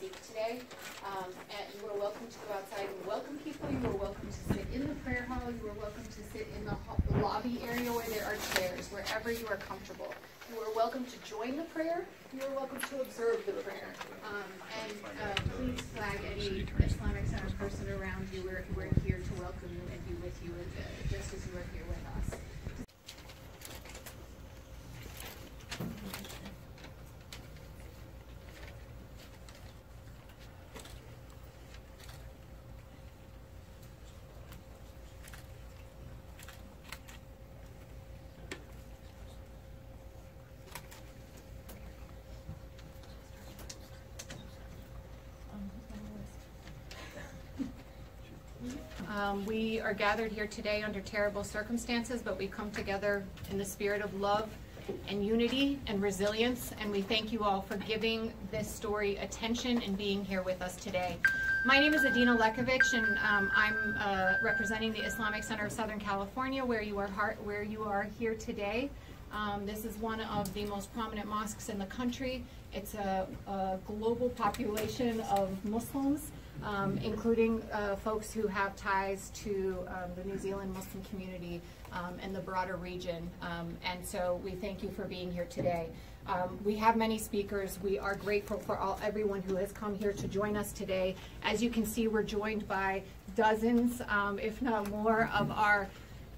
speak today. And you are welcome to go outside and welcome people. You are welcome to sit in the prayer hall. You are welcome to sit in the lobby area where there are chairs, wherever you are comfortable. You are welcome to join the prayer. You are welcome to observe the prayer. Please flag any Islamic Center person around you. We're here to welcome you and be with you just as you are here with us. We are gathered here today under terrible circumstances, but we come together in the spirit of love and unity and resilience, and we thank you all for giving this story attention and being here with us today. My name is Adina Lekovich, and I'm representing the Islamic Center of Southern California, where you are here today. This is one of the most prominent mosques in the country. It's a global population of Muslims, including folks who have ties to the New Zealand Muslim community and the broader region. And so we thank you for being here today. We have many speakers. We are grateful for everyone who has come here to join us today. As you can see, we're joined by dozens, if not more, of our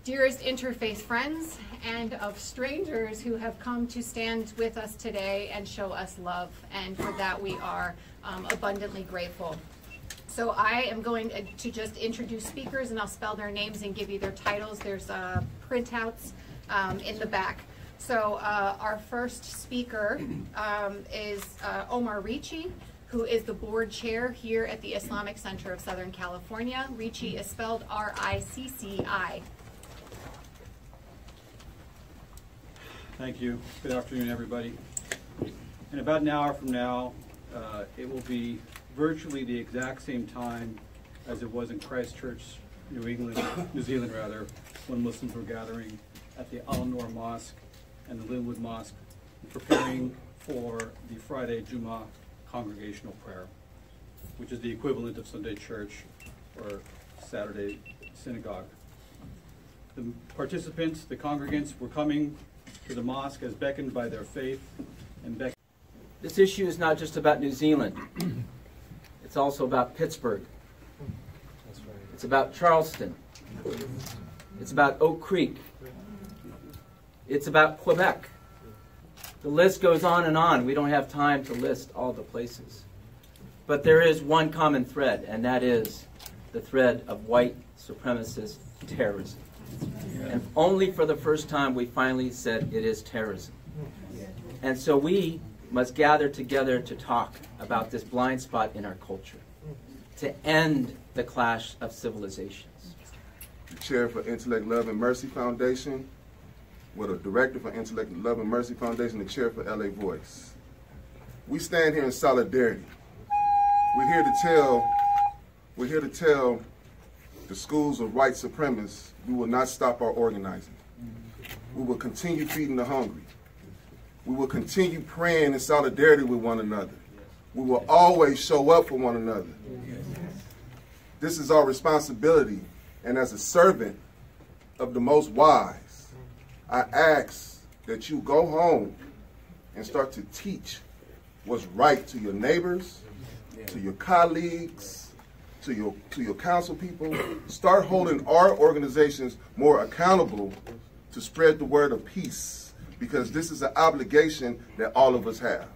dearest interfaith friends and of strangers who have come to stand with us today and show us love. And for that, we are abundantly grateful. So I am going to just introduce speakers, and I'll spell their names and give you their titles. There's printouts in the back. So our first speaker is Omar Ricci, who is the board chair here at the Islamic Center of Southern California. Ricci is spelled R-I-C-C-I. Thank you. Good afternoon, everybody. In about an hour from now, it will be virtually the exact same time as it was in Christchurch, New Zealand, when Muslims were gathering at the Al-Noor Mosque and the Linwood Mosque, preparing for the Friday Jummah congregational prayer, which is the equivalent of Sunday church or Saturday synagogue. The participants, the congregants, were coming to the mosque as beckoned by their faith and beckoned. This issue is not just about New Zealand. It's also about Pittsburgh. It's about Charleston. It's about Oak Creek. It's about Quebec. The list goes on and on. We don't have time to list all the places. But there is one common thread, and that is the thread of white supremacist terrorism. And only for the first time we finally said it is terrorism. And so we must gather together to talk about this blind spot in our culture, to end the clash of civilizations. The chair for Intellect, Love, and Mercy Foundation, with a director for Intellect, Love, and Mercy Foundation, the chair for LA Voice. We stand here in solidarity. We're here to tell the schools of white supremacists we will not stop our organizing. We will continue feeding the hungry. We will continue praying in solidarity with one another. We will always show up for one another. This is our responsibility, and as a servant of the Most Wise, I ask that you go home and start to teach what's right to your neighbors, to your colleagues, to your council people. Start holding our organizations more accountable to spread the word of peace, because this is an obligation that all of us have.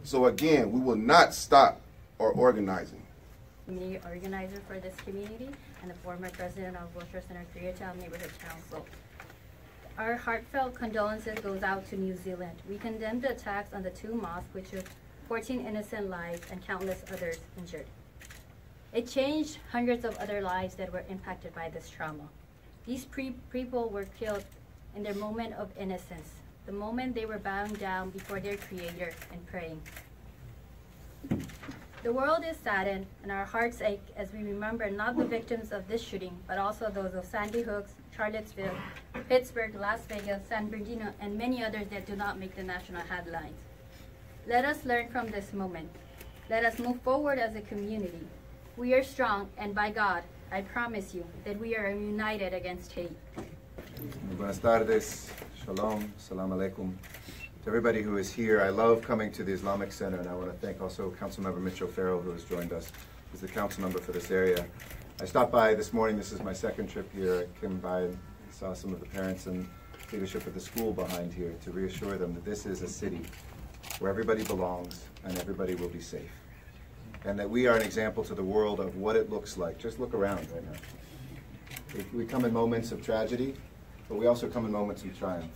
So again, we will not stop our organizing. Community organizer for this community and the former president of Moshoorul Center Koreatown Neighborhood Council. Our heartfelt condolences goes out to New Zealand. We condemn the attacks on the two mosques, which took 14 innocent lives and countless others injured. It changed hundreds of other lives that were impacted by this trauma. These people were killed in their moment of innocence, the moment they were bowing down before their Creator and praying. The world is saddened and our hearts ache as we remember not the victims of this shooting, but also those of Sandy Hook, Charlottesville, Pittsburgh, Las Vegas, San Bernardino, and many others that do not make the national headlines. Let us learn from this moment. Let us move forward as a community. We are strong, and by God, I promise you that we are united against hate. Buenas tardes, shalom, salam alaikum. To everybody who is here, I love coming to the Islamic Center, and I want to thank also Councilmember Mitchell Farrell, who has joined us. He's the council member for this area. I stopped by this morning. This is my second trip here. I came by and saw some of the parents and leadership of the school behind here to reassure them that this is a city where everybody belongs and everybody will be safe. And that we are an example to the world of what it looks like. Just look around right now. We come in moments of tragedy, but we also come in moments of triumph.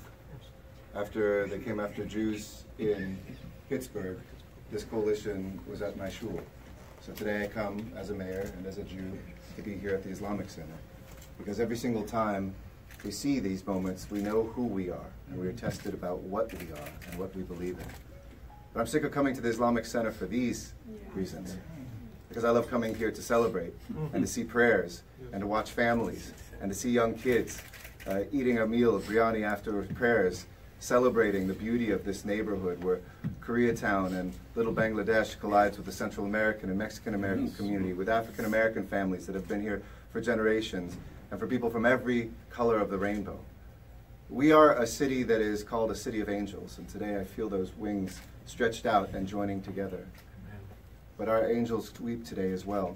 After they came after Jews in Pittsburgh, this coalition was at Moshoorul. So today I come as a mayor and as a Jew to be here at the Islamic Center. Because every single time we see these moments, we know who we are, and we are tested about what we are and what we believe in. But I'm sick of coming to the Islamic Center for these reasons. Because I love coming here to celebrate and to see prayers and to watch families and to see young kids eating a meal of biryani after prayers, celebrating the beauty of this neighborhood where Koreatown and Little Bangladesh collides with the Central American and Mexican American community, with African American families that have been here for generations, and for people from every color of the rainbow. We are a city that is called a city of angels, and today I feel those wings stretched out and joining together. But our angels weep today as well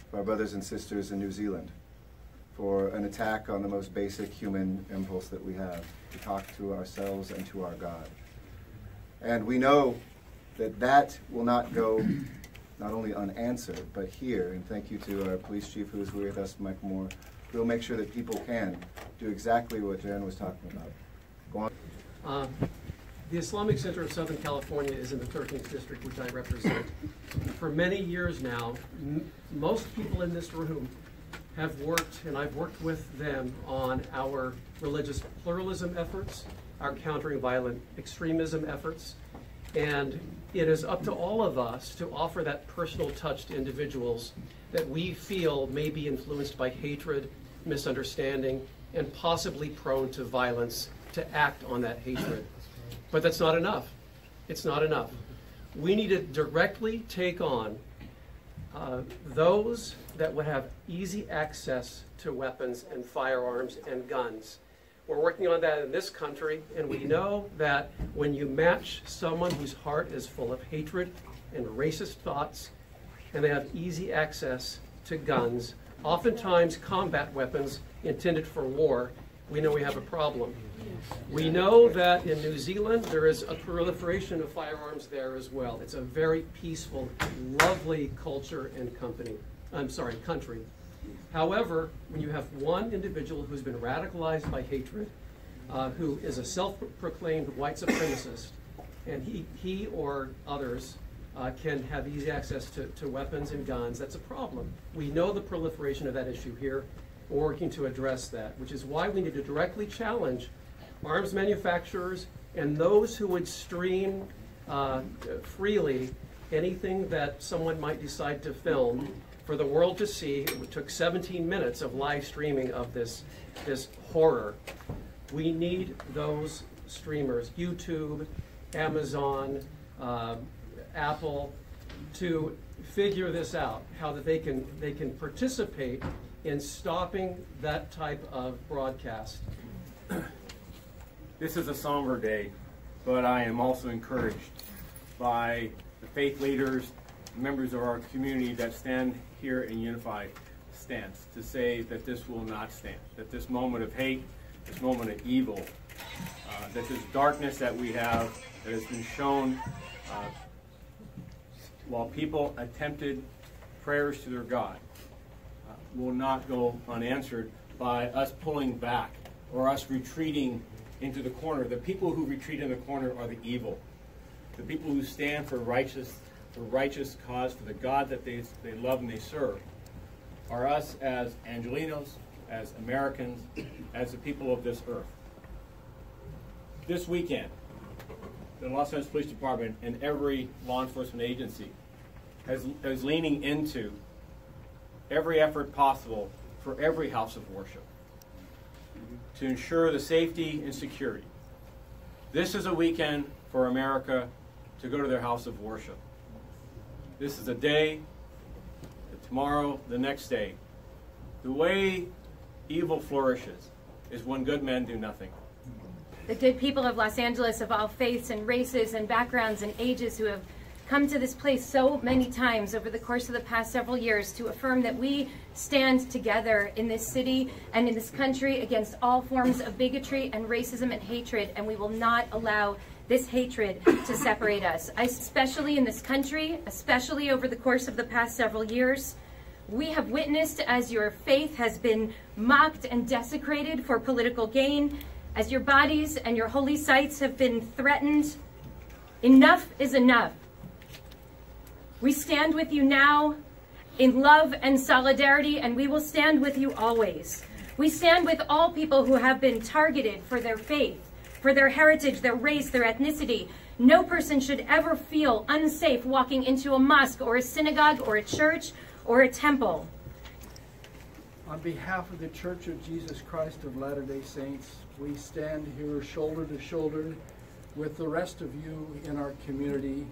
for our brothers and sisters in New Zealand, for an attack on the most basic human impulse that we have, to talk to ourselves and to our God. And we know that that will not go not only unanswered, but here, and thank you to our police chief who is with us, Mike Moore, we'll make sure that people can do exactly what Jan was talking about. Go on. The Islamic Center of Southern California is in the 13th district, which I represent. For many years now, most people in this room have worked, and I've worked with them on our religious pluralism efforts, our countering violent extremism efforts, and it is up to all of us to offer that personal touch to individuals that we feel may be influenced by hatred, misunderstanding, and possibly prone to violence, to act on that hatred. But that's not enough. It's not enough. We need to directly take on those that would have easy access to weapons and firearms and guns. We're working on that in this country, and we know that when you match someone whose heart is full of hatred and racist thoughts, and they have easy access to guns, oftentimes combat weapons intended for war, we know we have a problem. We know that in New Zealand there is a proliferation of firearms there as well. It's a very peaceful, lovely culture and country. However, when you have one individual who's been radicalized by hatred, who is a self-proclaimed white supremacist, and he or others can have easy access to weapons and guns, that's a problem. We know the proliferation of that issue here. We're working to address that, which is why we need to directly challenge arms manufacturers and those who would stream freely anything that someone might decide to film for the world to see. It took 17 minutes of live streaming of this horror. We need those streamers, YouTube, Amazon, Apple, to figure this out, how that they can participate in stopping that type of broadcast. This is a somber day, but I am also encouraged by the faith leaders, members of our community that stand here in unified stance to say that this will not stand, that this moment of hate, this moment of evil, that this darkness that we have that has been shown while people attempted prayers to their God will not go unanswered by us pulling back or us retreating into the corner. The people who retreat in the corner are the evil. The people who stand for righteous cause, for the God that they love and they serve, are us as Angelinos, as Americans, as the people of this earth. This weekend, the Los Angeles Police Department and every law enforcement agency is leaning into every effort possible for every house of worship to ensure the safety and security. This is a weekend for America to go to their house of worship. This is a day, tomorrow, the next day. The way evil flourishes is when good men do nothing. The good people of Los Angeles of all faiths and races and backgrounds and ages who have come to this place so many times over the course of the past several years to affirm that we stand together in this city and in this country against all forms of bigotry and racism and hatred, and we will not allow this hatred to separate us. Especially in this country, especially over the course of the past several years, we have witnessed as your faith has been mocked and desecrated for political gain, as your bodies and your holy sites have been threatened. Enough is enough. We stand with you now in love and solidarity, and we will stand with you always. We stand with all people who have been targeted for their faith, for their heritage, their race, their ethnicity. No person should ever feel unsafe walking into a mosque or a synagogue or a church or a temple. On behalf of the Church of Jesus Christ of Latter-day Saints, we stand here shoulder to shoulder with the rest of you in our community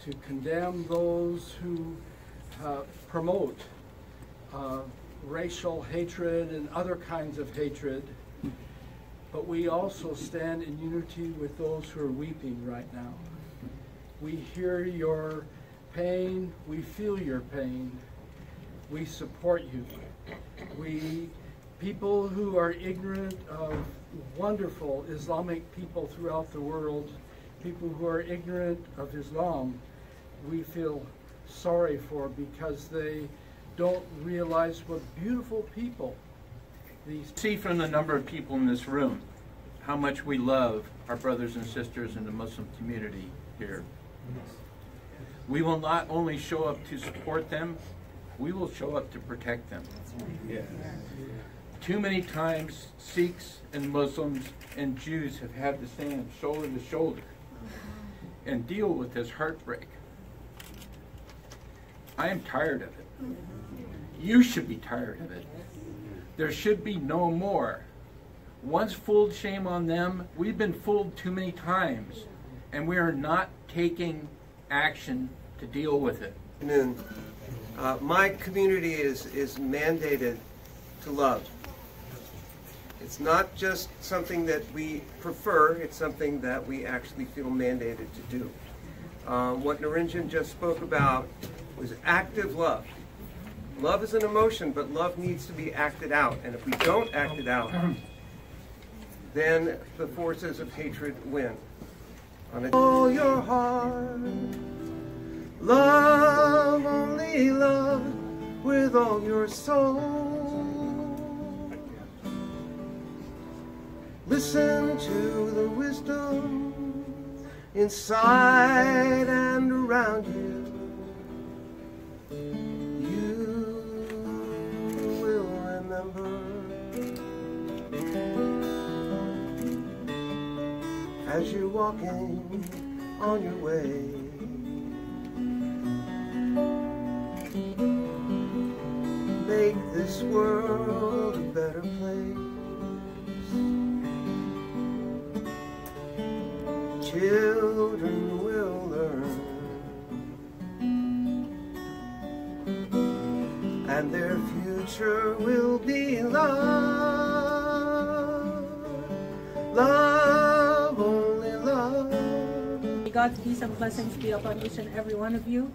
to condemn those who promote racial hatred and other kinds of hatred. But we also stand in unity with those who are weeping right now. We hear your pain, we feel your pain, we support you. People who are ignorant of wonderful Islamic people throughout the world, people who are ignorant of Islam, we feel sorry for because they don't realize what beautiful people these see from the number of people in this room how much we love our brothers and sisters in the Muslim community here. We will not only show up to support them, we will show up to protect them. Yes. Too many times Sikhs and Muslims and Jews have had to stand shoulder to shoulder and deal with this heartbreak. I am tired of it. You should be tired of it. There should be no more. Once fooled, shame on them. We've been fooled too many times, and we are not taking action to deal with it. My community is mandated to love. It's not just something that we prefer, it's something that we actually feel mandated to do. What Narinjan just spoke about was active love. Love is an emotion, but love needs to be acted out. And if we don't act it out, then the forces of hatred win. Oh, your heart, love, only love, with all your soul. Listen to the wisdom inside and around you. As you're walking on your way, make this world a better place. Children will learn, and their future will be love. Love, only love. May God's peace and blessings be upon each and every one of you.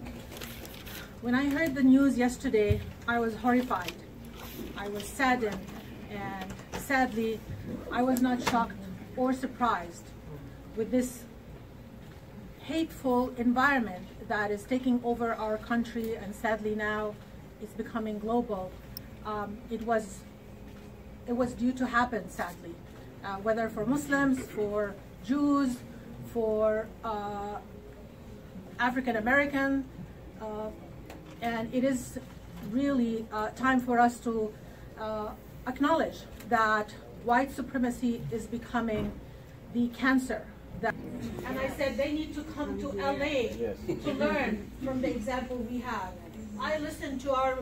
When I heard the news yesterday, I was horrified. I was saddened, and sadly, I was not shocked or surprised with this hateful environment that is taking over our country, and sadly now it's becoming global. It was due to happen, sadly. Whether for Muslims, for Jews, for African American, and it is really time for us to acknowledge that white supremacy is becoming the cancer. And I said they need to come to LA to learn from the example we have. I listened to our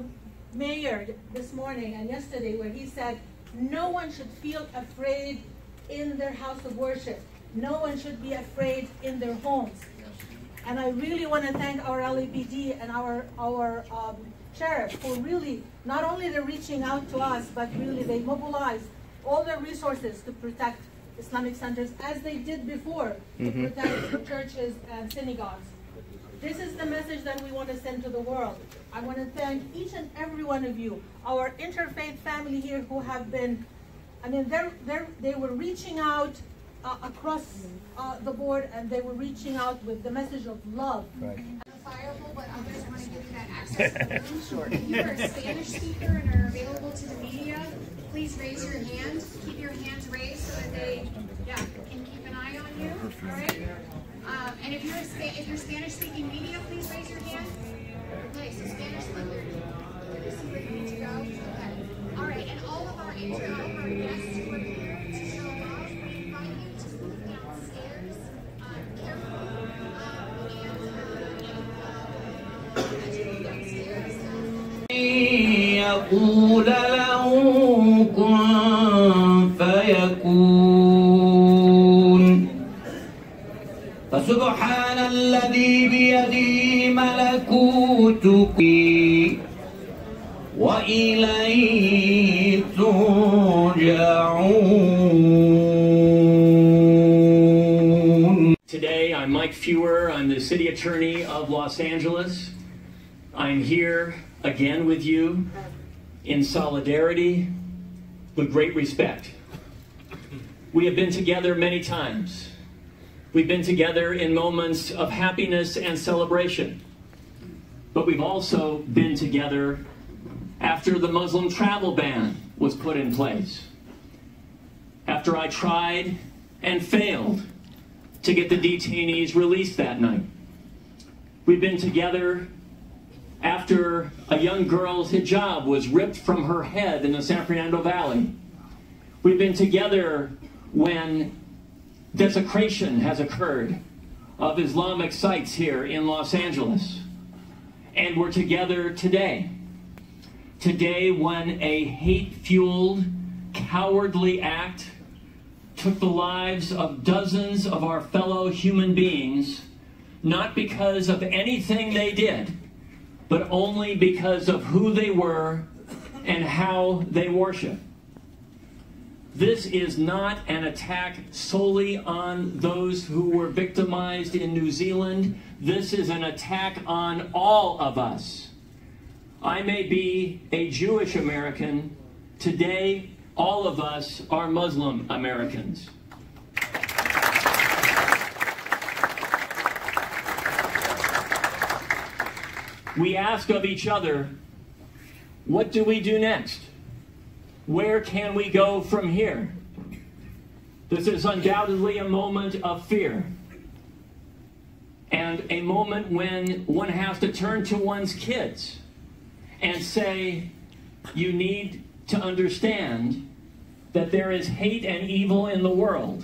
mayor this morning and yesterday where he said no one should feel afraid in their house of worship. No one should be afraid in their homes. And I really want to thank our LAPD and our sheriff for really, not only they're reaching out to us, but really they mobilize all their resources to protect Islamic centers as they did before to protect churches and synagogues. This is the message that we want to send to the world. I want to thank each and every one of you, our interfaith family here who have been, I mean, they were reaching out across the board, and they were reaching out with the message of love. Right. Fireable, but others want to give you that access to the room. Sure. If you are a Spanish speaker and are available to the media, please raise your hand. Keep your hands raised so that they can keep an eye on you. All right. And if you're Spanish-speaking media, please raise your hand. Okay, so Spanish speaker, you see where you need to go. Okay. All right, and all of our guests who are here to show love, we invite you to move downstairs carefully as you move downstairs. يقول له كن فيكون فسبحان الذي بيده ملكوت وإليه ترجعون. Today I'm Mike Fewer. I'm the City Attorney of Los Angeles. I'm here again with you in solidarity with great respect. We have been together many times. We've been together in moments of happiness and celebration. But we've also been together after the Muslim travel ban was put in place. After I tried and failed to get the detainees released that night. We've been together after a young girl's hijab was ripped from her head in the San Fernando Valley. We've been together when desecration has occurred of Islamic sites here in Los Angeles. And we're together today. Today when a hate-fueled, cowardly act took the lives of dozens of our fellow human beings, not because of anything they did, but only because of who they were and how they worship. This is not an attack solely on those who were victimized in New Zealand. This is an attack on all of us. I may be a Jewish American. Today, all of us are Muslim Americans. We ask of each other, what do we do next? Where can we go from here? This is undoubtedly a moment of fear. And a moment when one has to turn to one's kids and say, you need to understand that there is hate and evil in the world.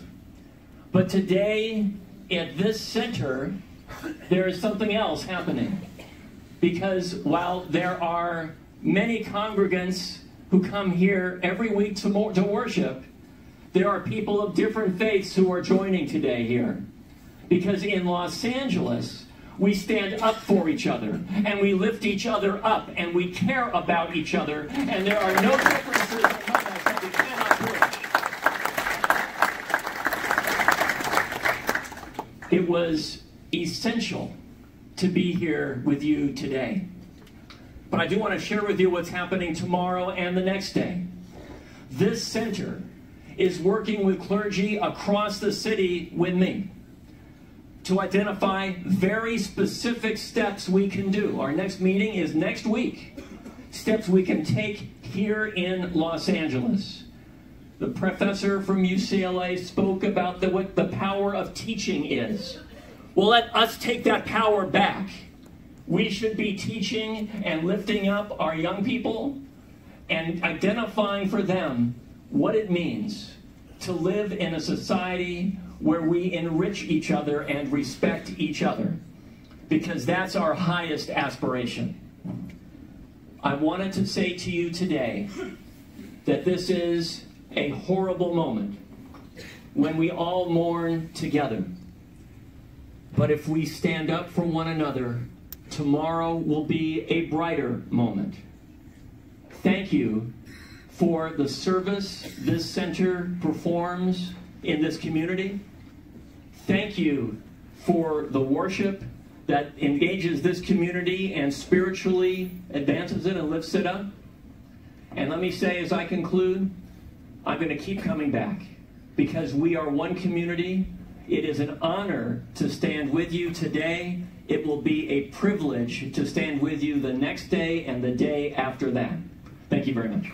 But today, at this center, there is something else happening. Because while there are many congregants who come here every week to worship, there are people of different faiths who are joining today here. Because in Los Angeles, we stand up for each other, and we lift each other up, and we care about each other, and there are no differences among us that we cannot bridge. It was essential to be here with you today. But I do want to share with you what's happening tomorrow and the next day. This center is working with clergy across the city with me to identify very specific steps we can do. Our next meeting is next week. Steps we can take here in Los Angeles. The professor from UCLA spoke about what the power of teaching is. Well, let us take that power back. We should be teaching and lifting up our young people and identifying for them what it means to live in a society where we enrich each other and respect each other, because that's our highest aspiration. I wanted to say to you today that this is a horrible moment when we all mourn together. But if we stand up for one another, tomorrow will be a brighter moment. Thank you for the service this center performs in this community. Thank you for the worship that engages this community and spiritually advances it and lifts it up. And let me say as I conclude, I'm going to keep coming back because we are one community. It is an honor to stand with you today. It will be a privilege to stand with you the next day and the day after that. Thank you very much.